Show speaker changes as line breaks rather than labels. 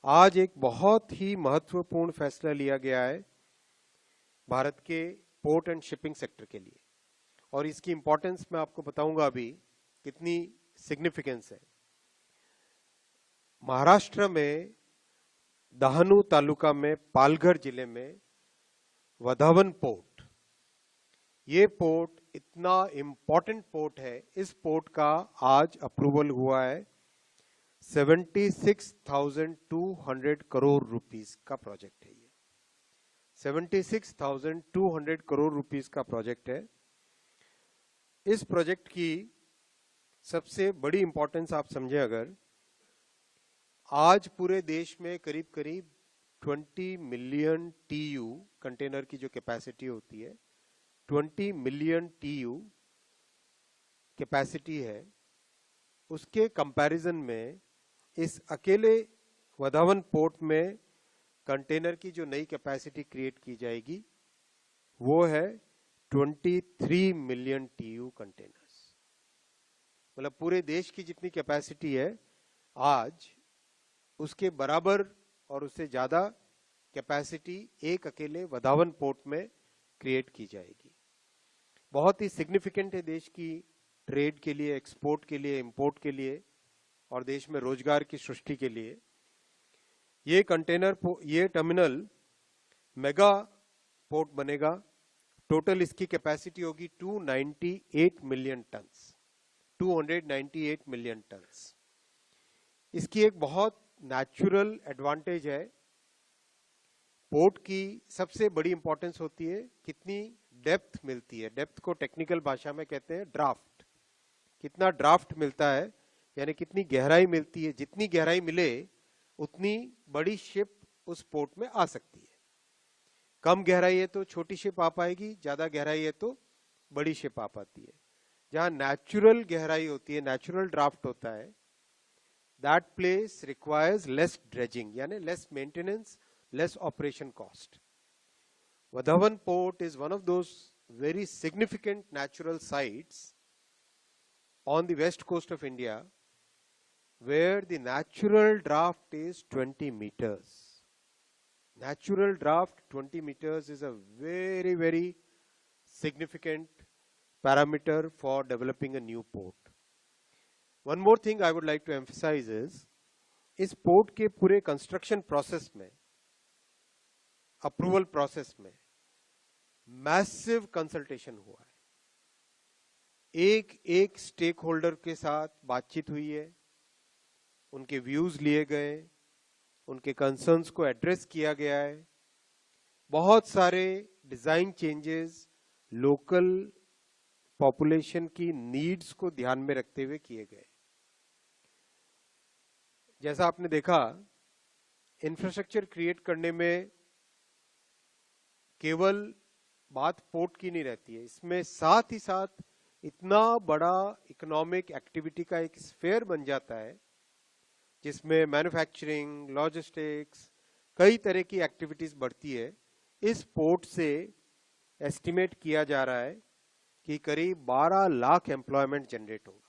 आज एक बहुत ही महत्वपूर्ण फैसला लिया गया है भारत के पोर्ट एंड शिपिंग सेक्टर के लिए, और इसकी इंपॉर्टेंस मैं आपको बताऊंगा अभी कितनी सिग्निफिकेंस है। महाराष्ट्र में डहाणू तालुका में पालघर जिले में वधावन पोर्ट, ये पोर्ट इतना इंपॉर्टेंट पोर्ट है। इस पोर्ट का आज अप्रूवल हुआ है। 76,200 करोड़ रुपीस का प्रोजेक्ट है। ये 76,200 करोड़ रुपीस का प्रोजेक्ट है। इस प्रोजेक्ट की सबसे बड़ी इंपॉर्टेंस आप समझे अगर, आज पूरे देश में करीब करीब 20 मिलियन TU कंटेनर की जो कैपेसिटी होती है, 20 मिलियन TU कैपेसिटी है। उसके कंपैरिजन में इस अकेले वधावन पोर्ट में कंटेनर की जो नई कैपेसिटी क्रिएट की जाएगी वो है 23 मिलियन TU कंटेनर्स। मतलब पूरे देश की जितनी कैपेसिटी है आज, उसके बराबर और उससे ज्यादा कैपेसिटी एक अकेले वधावन पोर्ट में क्रिएट की जाएगी। बहुत ही सिग्निफिकेंट है देश की ट्रेड के लिए, एक्सपोर्ट के लिए, इंपोर्ट के लिए और देश में रोजगार की सृष्टि के लिए। ये टर्मिनल मेगा पोर्ट बनेगा। टोटल इसकी कैपेसिटी होगी 298 मिलियन टन्स, 298 मिलियन टन्स। इसकी एक बहुत नेचुरल एडवांटेज है। पोर्ट की सबसे बड़ी इंपॉर्टेंस होती है कितनी डेप्थ मिलती है। डेप्थ को टेक्निकल भाषा में कहते हैं ड्राफ्ट। कितना ड्राफ्ट मिलता है, यानी कितनी गहराई मिलती है। जितनी गहराई मिले उतनी बड़ी शिप उस पोर्ट में आ सकती है। कम गहराई है तो छोटी शिप आ पाएगी, ज्यादा गहराई है तो बड़ी शिप आ पाती है। जहां नेचुरल गहराई होती है, नेचुरल ड्राफ्ट होता है, that place requires less dredging, यानी less maintenance, less operation cost. Vadhavan Port is one of those very significant natural sites on the west coast of India where the natural draft is 20 meters. Natural draft 20 meters is a very, very significant parameter for developing a new port. One more thing I would like to emphasize is, इस port के पूरे construction process में, approval process में massive consultation हुआ है। एक एक stake holder के साथ बातचीत हुई है, उनके व्यूज लिए गए, उनके कंसर्न्स को एड्रेस किया गया है। बहुत सारे डिजाइन चेंजेस लोकल पॉपुलेशन की नीड्स को ध्यान में रखते हुए किए गए। जैसा आपने देखा, इंफ्रास्ट्रक्चर क्रिएट करने में केवल बात पोर्ट की नहीं रहती है, इसमें साथ ही साथ इतना बड़ा इकोनॉमिक एक्टिविटी का एक स्फेयर बन जाता है जिसमें मैन्युफैक्चरिंग, लॉजिस्टिक्स, कई तरह की एक्टिविटीज बढ़ती है। इस पोर्ट से एस्टिमेट किया जा रहा है कि करीब 12 लाख एम्प्लॉयमेंट जनरेट होगा।